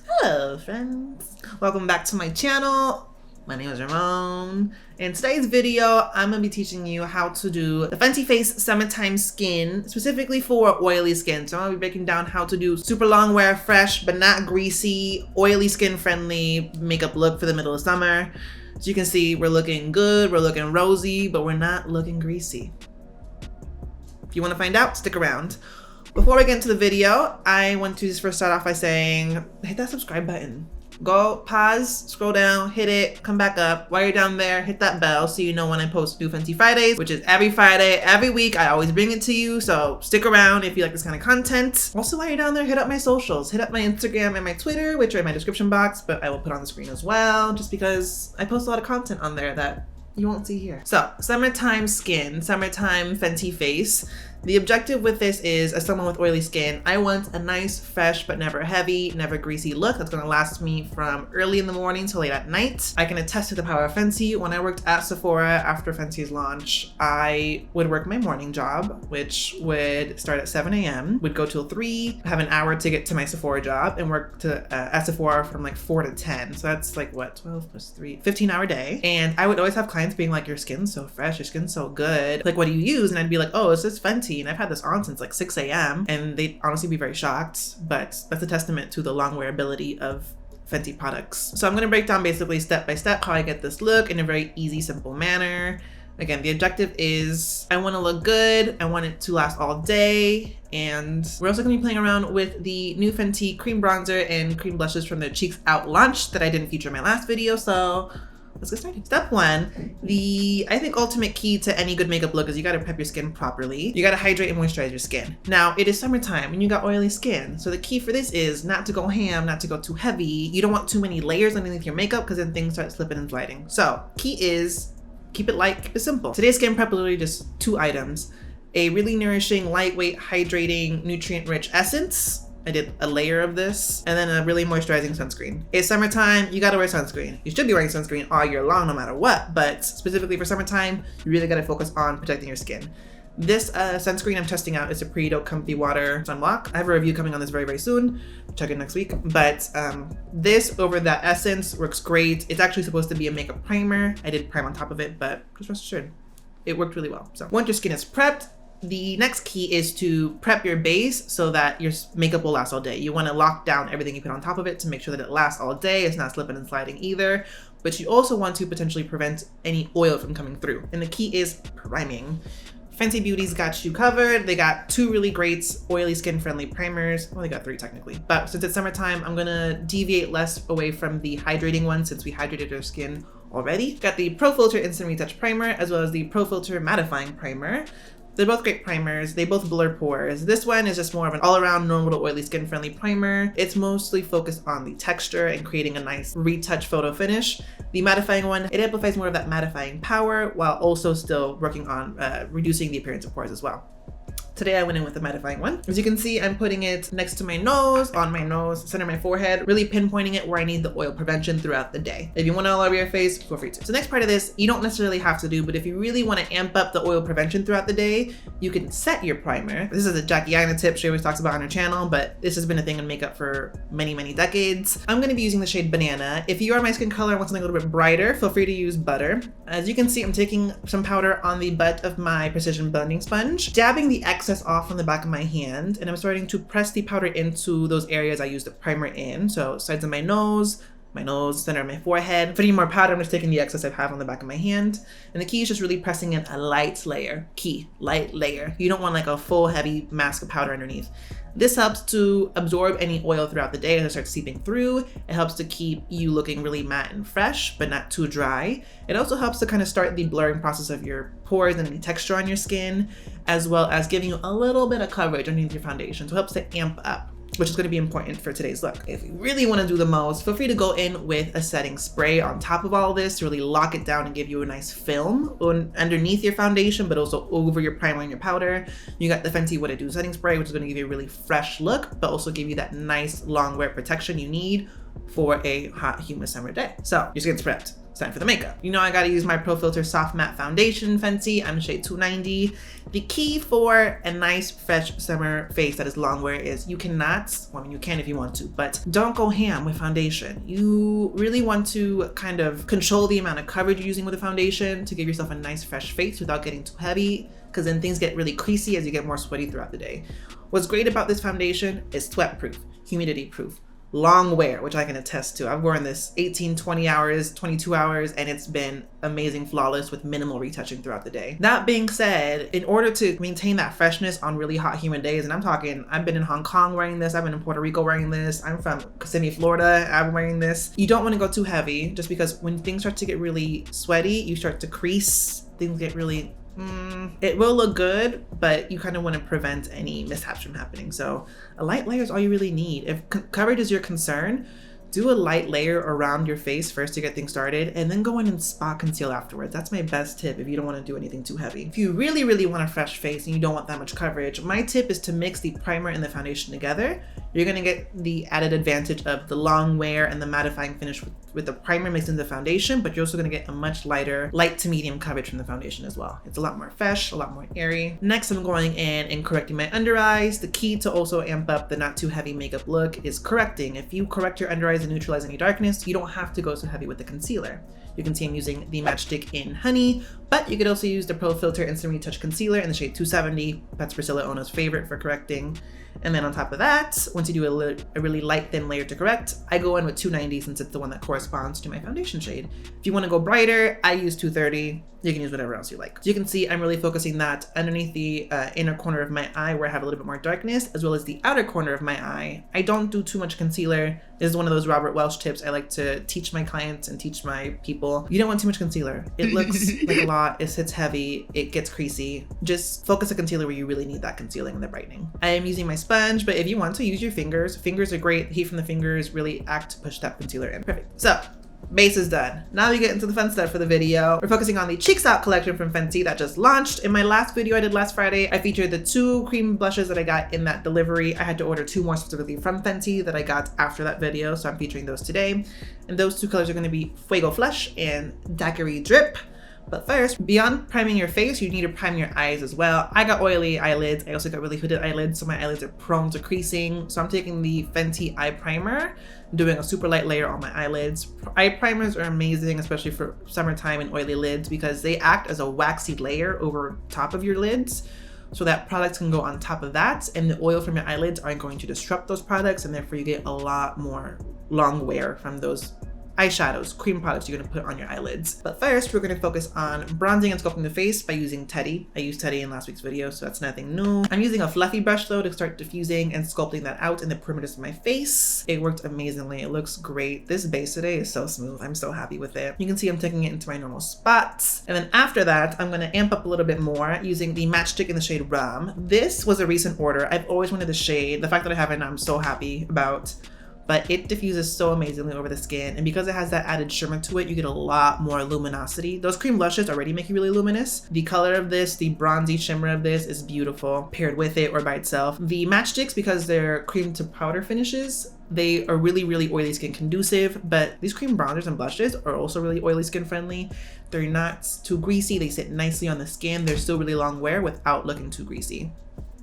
Hello friends, welcome back to my channel. My name is Ramon. In today's video, I'm going to be teaching you how to do the Fenty Face Summertime Skin, specifically for oily skin. So I'm going to be breaking down how to do super long wear, fresh, but not greasy, oily skin friendly makeup look for the middle of summer. So you can see we're looking good, we're looking rosy, but we're not looking greasy. If you want to find out, stick around. Before we get into the video, I want to just first start off by saying, hit that subscribe button. Go pause, scroll down, hit it, come back up. While you're down there, hit that bell so you know when I post new Fenty Fridays, which is every Friday, every week. I always bring it to you, so stick around if you like this kind of content. Also, while you're down there, hit up my socials. Hit up my Instagram and my Twitter, which are in my description box, but I will put on the screen as well, just because I post a lot of content on there that you won't see here. So, summertime skin, summertime Fenty Face. The objective with this is, as someone with oily skin, I want a nice, fresh, but never heavy, never greasy look that's gonna last me from early in the morning till late at night. I can attest to the power of Fenty. When I worked at Sephora after Fenty's launch, I would work my morning job, which would start at 7 a.m., would go till 3, have an hour to get to my Sephora job, and work at Sephora from like 4 to 10. So that's like what, 12 plus 3, 15-hour day. And I would always have clients being like, your skin's so fresh, your skin's so good. Like, what do you use? And I'd be like, oh, it's just Fenty. And I've had this on since like 6 a.m. and they'd honestly be very shocked, but that's a testament to the long wearability of Fenty products. So I'm going to break down basically step by step how I get this look in a very easy, simple manner. Again, the objective is I want to look good, I want it to last all day, and we're also going to be playing around with the new Fenty cream bronzer and cream blushes from their Cheeks Out launch that I didn't feature in my last video, so let's get started. Step 1, the I think ultimate key to any good makeup look is you gotta prep your skin properly. You gotta hydrate and moisturize your skin. Now, it is summertime and you got oily skin. So the key for this is not to go ham, not to go too heavy. You don't want too many layers underneath your makeup because then things start slipping and sliding. So key is keep it light, keep it simple. Today's skin prep is literally just 2 items. A really nourishing, lightweight, hydrating, nutrient-rich essence. I did a layer of this, and then a really moisturizing sunscreen. It's summertime, you gotta wear sunscreen. You should be wearing sunscreen all year long, no matter what, but specifically for summertime, you really gotta focus on protecting your skin. This sunscreen I'm testing out is a Purito Comfy Water Sunblock. I have a review coming on this very, very soon. Check it next week. But this over that essence works great. It's actually supposed to be a makeup primer. I did prime on top of it, but just rest assured, it worked really well. So once your skin is prepped, the next key is to prep your base so that your makeup will last all day. You want to lock down everything you put on top of it to make sure that it lasts all day. It's not slipping and sliding either. But you also want to potentially prevent any oil from coming through. And the key is priming. Fenty Beauty's got you covered. They got 2 really great oily skin friendly primers. Well, they got 3 technically. But since it's summertime, I'm gonna deviate less away from the hydrating one since we hydrated our skin already. Got the Pro Filt'r Instant Retouch Primer as well as the Pro Filt'r Mattifying Primer. They're both great primers. They both blur pores. This one is just more of an all-around normal to oily skin friendly primer. It's mostly focused on the texture and creating a nice retouch photo finish. The mattifying one, it amplifies more of that mattifying power while also still working on reducing the appearance of pores as well. Today I went in with the mattifying one. As you can see, I'm putting it next to my nose, on my nose, center of my forehead, really pinpointing it where I need the oil prevention throughout the day. If you want it all over your face, feel free to. So the next part of this, you don't necessarily have to do, but if you really want to amp up the oil prevention throughout the day, you can set your primer. This is a Jackie Aina tip she always talks about on her channel, but this has been a thing in makeup for many, many decades. I'm going to be using the shade Banana. If you are my skin color and want something a little bit brighter, feel free to use Butter. As you can see, I'm taking some powder on the butt of my precision blending sponge, dabbing the excess off on the back of my hand, and I'm starting to press the powder into those areas I used the primer in. So sides of my nose, center of my forehead. For any more powder, I'm just taking the excess I have on the back of my hand. And the key is just really pressing in a light layer. Key, light layer. You don't want like a full heavy mask of powder underneath. This helps to absorb any oil throughout the day as it starts seeping through. It helps to keep you looking really matte and fresh, but not too dry. It also helps to kind of start the blurring process of your pores and any texture on your skin, as well as giving you a little bit of coverage underneath your foundation. So it helps to amp up, which is going to be important for today's look. If you really want to do the most, feel free to go in with a setting spray on top of all this to really lock it down and give you a nice film underneath your foundation, but also over your primer and your powder. You got the Fenty What It Do setting spray, which is going to give you a really fresh look, but also give you that nice long wear protection you need for a hot, humid summer day. So your skin's prepped. it's time for the makeup. You know I gotta use my Pro Filt'r Soft Matte Foundation Fenty. I'm shade 290. The key for a nice, fresh summer face that is long wear is you cannot, well, I mean, you can if you want to, but don't go ham with foundation. You really want to kind of control the amount of coverage you're using with the foundation to give yourself a nice, fresh face without getting too heavy, because then things get really creasy as you get more sweaty throughout the day. What's great about this foundation is sweat proof, humidity proof, long wear, which I can attest to. I've worn this 18, 20 hours, 22 hours, and it's been amazing, flawless with minimal retouching throughout the day. That being said, in order to maintain that freshness on really hot, humid days, and I'm talking, I've been in Hong Kong wearing this, I've been in Puerto Rico wearing this, I'm from Kissimmee, Florida, I'm wearing this. You don't want to go too heavy, just because when things start to get really sweaty, you start to crease, things get really it will look good, but you kind of want to prevent any mishaps from happening. So a light layer is all you really need. If coverage is your concern, do a light layer around your face first to get things started, and then go in and spot conceal afterwards. That's my best tip if you don't want to do anything too heavy. If you really, really want a fresh face and you don't want that much coverage, my tip is to mix the primer and the foundation together. You're going to get the added advantage of the long wear and the mattifying finish with the primer mixed in the foundation, but you're also going to get a much lighter, light to medium coverage from the foundation as well. It's a lot more fresh, a lot more airy. Next, I'm going in and correcting my under eyes. The key to also amp up the not too heavy makeup look is correcting. If you correct your under eyes and neutralize any darkness, you don't have to go so heavy with the concealer. You can see I'm using the Matchstick in Honey, but you could also use the Pro Filt'r Instant Retouch Concealer in the shade 270. That's Priscilla Ona's favorite for correcting. And then on top of that, once you do a really light, thin layer to correct, I go in with 290 since it's the one that corresponds to my foundation shade. If you want to go brighter, I use 230. You can use whatever else you like. So you can see I'm really focusing that underneath the inner corner of my eye where I have a little bit more darkness, as well as the outer corner of my eye. I don't do too much concealer. This is one of those Robert Welch tips I like to teach my clients and teach my people. You don't want too much concealer. It looks like a lot, it sits heavy, it gets creasy. Just focus the concealer where you really need that concealing and the brightening. I am using my sponge, but if you want to, use your fingers. Fingers are great. The heat from the fingers really act to push that concealer in. Perfect. So base is done. Now we get into the fun stuff for the video. We're focusing on the Cheeks Out collection from Fenty that just launched. In my last video I did last Friday, I featured the 2 cream blushes that I got in that delivery. I had to order 2 more specifically from Fenty that I got after that video, so I'm featuring those today. And those 2 colors are going to be Fuego Flush and Daiquiri Drip. But first, beyond priming your face, you need to prime your eyes as well. I got oily eyelids. I also got really hooded eyelids, so my eyelids are prone to creasing. So I'm taking the Fenty Eye Primer, doing a super light layer on my eyelids. Eye primers are amazing, especially for summertime and oily lids, because they act as a waxy layer over top of your lids. So that products can go on top of that, and the oil from your eyelids aren't going to disrupt those products, and therefore you get a lot more long wear from those eyeshadows, cream products you're going to put on your eyelids. But first, we're going to focus on bronzing and sculpting the face by using Teddy. I used Teddy in last week's video, so that's nothing new. I'm using a fluffy brush though to start diffusing and sculpting that out in the perimeters of my face. It worked amazingly. It looks great. This base today is so smooth. I'm so happy with it. You can see I'm taking it into my normal spots. And then after that, I'm going to amp up a little bit more using the Matchstick in the shade Rum. This was a recent order. I've always wanted the shade. The fact that I have it now, I'm so happy about. But it diffuses so amazingly over the skin, and because it has that added shimmer to it, you get a lot more luminosity. Those cream blushes already make you really luminous. The color of this, the bronzy shimmer of this is beautiful, paired with it or by itself. The Matchsticks, because they're cream to powder finishes, they are really, really oily skin conducive, but these cream bronzers and blushes are also really oily skin friendly. They're not too greasy, they sit nicely on the skin, they're still really long wear without looking too greasy.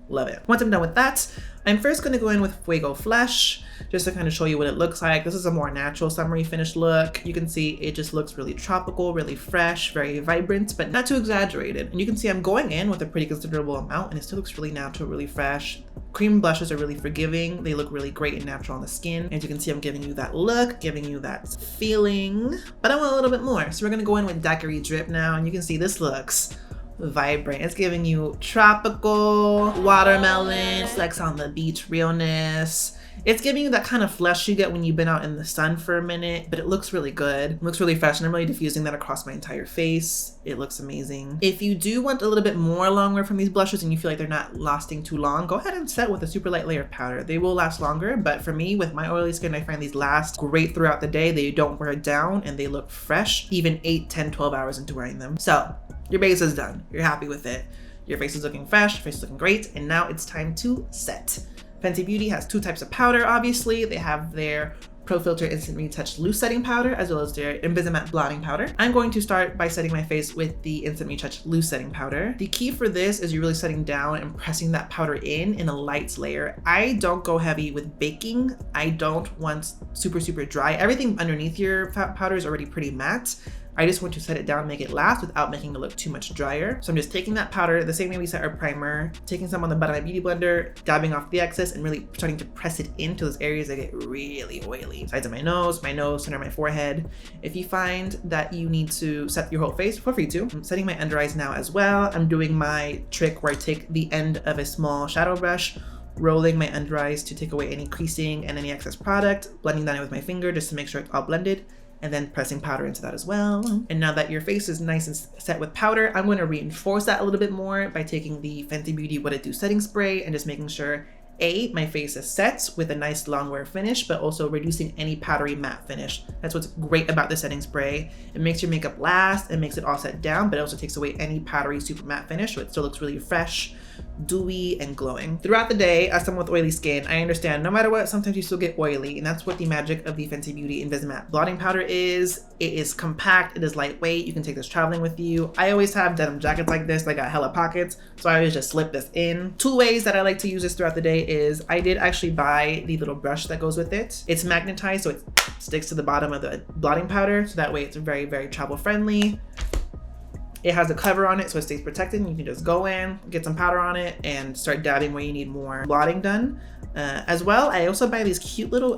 Love it. Once I'm done with that, I'm first going to go in with Fuego Flush just to kind of show you what it looks like. This is a more natural summery finished look. You can see it just looks really tropical, really fresh, very vibrant, but not too exaggerated. And you can see I'm going in with a pretty considerable amount and it still looks really natural, really fresh. Cream blushes are really forgiving. They look really great and natural on the skin. As you can see, I'm giving you that look, giving you that feeling, but I want a little bit more. So we're going to go in with Daiquiri Drip now, and you can see this looks vibrant. It's giving you tropical, watermelon, sex on the beach realness. It's giving you that kind of flush you get when you've been out in the sun for a minute, but it looks really good. It looks really fresh, and I'm really diffusing that across my entire face. It looks amazing. If you do want a little bit more long wear from these blushes and you feel like they're not lasting too long, go ahead and set with a super light layer of powder. They will last longer, but for me, with my oily skin, I find these last great throughout the day. They don't wear down and they look fresh, even 8, 10, 12 hours into wearing them. So your base is done. You're happy with it. Your face is looking fresh, your face is looking great, and now it's time to set. Fenty Beauty has 2 types of powder, obviously. They have their Pro Filt'r Instant Retouch Loose Setting Powder, as well as their Invisimatte Blotting Powder. I'm going to start by setting my face with the Instant Retouch Loose Setting Powder. The key for this is you're really setting down and pressing that powder in a light layer. I don't go heavy with baking. I don't want super dry. Everything underneath your powder is already pretty matte. I just want to set it down, make it last without making it look too much drier. So I'm just taking that powder the same way we set our primer, taking some on the bottom of my beauty blender, dabbing off the excess, and really starting to press it into those areas that get really oily. Sides of my nose, center of my forehead. If you find that you need to set your whole face, feel free to. I'm setting my under eyes now as well. I'm doing my trick where I take the end of a small shadow brush, rolling my under eyes to take away any creasing and any excess product, blending that in with my finger just to make sure it's all blended, and then pressing powder into that as well. And now that your face is nice and set with powder, I'm going to reinforce that a little bit more by taking the Fenty Beauty What It Do setting spray and just making sure my face is set with a nice long wear finish, but also reducing any powdery matte finish. That's what's great about the setting spray. It makes your makeup last and makes it all set down, but it also takes away any powdery super matte finish, so it still looks really fresh, dewy, and glowing. Throughout the day, as someone with oily skin, I understand no matter what, sometimes you still get oily, and that's what the magic of the Fenty Beauty Invisimatte Blotting Powder is. It is compact, it is lightweight, you can take this traveling with you. I always have denim jackets like this, they got hella pockets, so I always just slip this in. Two ways that I like to use this throughout the day is I did actually buy the little brush that goes with it. It's magnetized, so it sticks to the bottom of the blotting powder, so that way it's very travel friendly. It has a cover on it so it stays protected, and you can just go in, get some powder on it, and start dabbing where you need more blotting done. As well, I also buy these cute little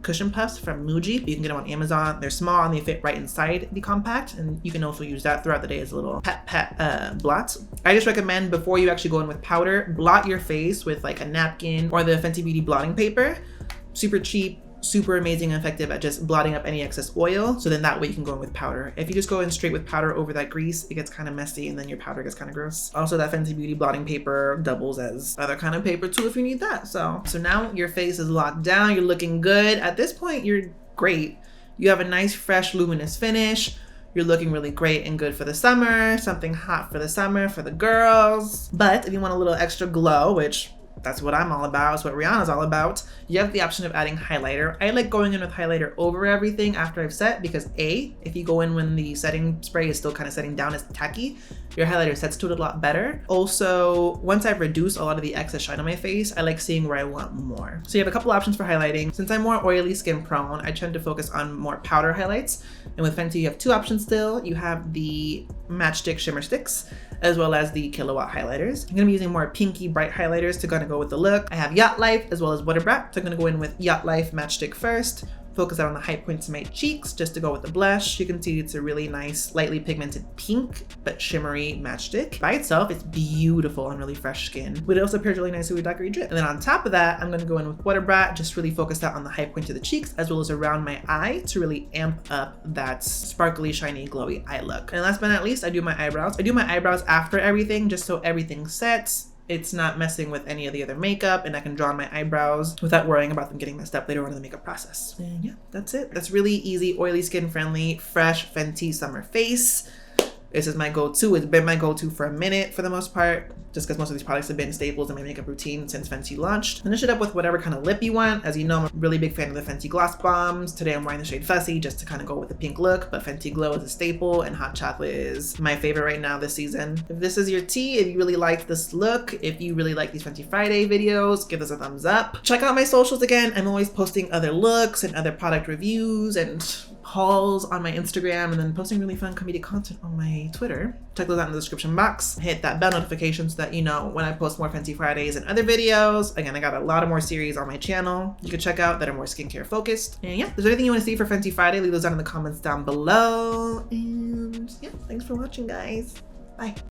cushion puffs from Muji. You can get them on Amazon. They're small and they fit right inside the compact, and you can also use that throughout the day as a little pat blot. I just recommend before you actually go in with powder, blot your face with like a napkin or the Fenty Beauty blotting paper. Super cheap, super amazing and effective at just blotting up any excess oil, so then that way you can go in with powder. If you just go in straight with powder over that grease, it gets kind of messy and then your powder gets kind of gross. Also, that Fenty Beauty blotting paper doubles as other kind of paper too if you need that. So now your face is locked down, you're looking good. At this point, you're great. You have a nice, fresh, luminous finish. You're looking really great and good for the summer, something hot for the summer for the girls. But if you want a little extra glow, which that's what I'm all about, it's what Rihanna's all about, you have the option of adding highlighter. I like going in with highlighter over everything after I've set because if you go in when the setting spray is still kind of setting down, it's tacky, your highlighter sets to it a lot better. Also, once I've reduced a lot of the excess shine on my face, I like seeing where I want more. So you have a couple options for highlighting. Since I'm more oily skin prone, I tend to focus on more powder highlights. And with Fenty, you have two options still. You have the Matchstick Shimmer Sticks, as well as the Kilowatt highlighters. I'm gonna be using more pinky bright highlighters to kind of go with the look. I have Yacht Life as well as Butter Brat. So I'm gonna go in with Yacht Life Matchstick first, focus out on the high points of my cheeks just to go with the blush. You can see it's a really nice, lightly pigmented pink, but shimmery matchstick. By itself, it's beautiful on really fresh skin, but it also pairs really nicely with daiquiri drip. And then on top of that, I'm gonna go in with Butter Brat, just really focus out on the high point of the cheeks, as well as around my eye to really amp up that sparkly, shiny, glowy eye look. And last but not least, I do my eyebrows. I do my eyebrows after everything, just so everything sets. It's not messing with any of the other makeup, and I can draw on my eyebrows without worrying about them getting messed up later on in the makeup process. And yeah, that's it. That's really easy, oily skin friendly, fresh Fenty summer face. This is my go-to. It's been my go-to for a minute for the most part, just because most of these products have been staples in my makeup routine since Fenty launched. Finish it up with whatever kind of lip you want. As you know, I'm a really big fan of the Fenty Gloss Bombs. Today I'm wearing the shade Fussy just to kind of go with the pink look, but Fenty Glow is a staple and Hot Chocolate is my favorite right now this season. If this is your tea, if you really liked this look, if you really like these Fenty Friday videos, give us a thumbs up. Check out my socials again. I'm always posting other looks and other product reviews and hauls on my Instagram, and then posting really fun comedic content on my Twitter. Check those out in the description box. Hit that bell notification so that you know when I post more Fenty Fridays and other videos. Again, I got a lot of more series on my channel you can check out that are more skincare focused. And yeah, if there's anything you want to see for Fenty Friday, leave those down in the comments down below. And yeah, thanks for watching, guys. Bye.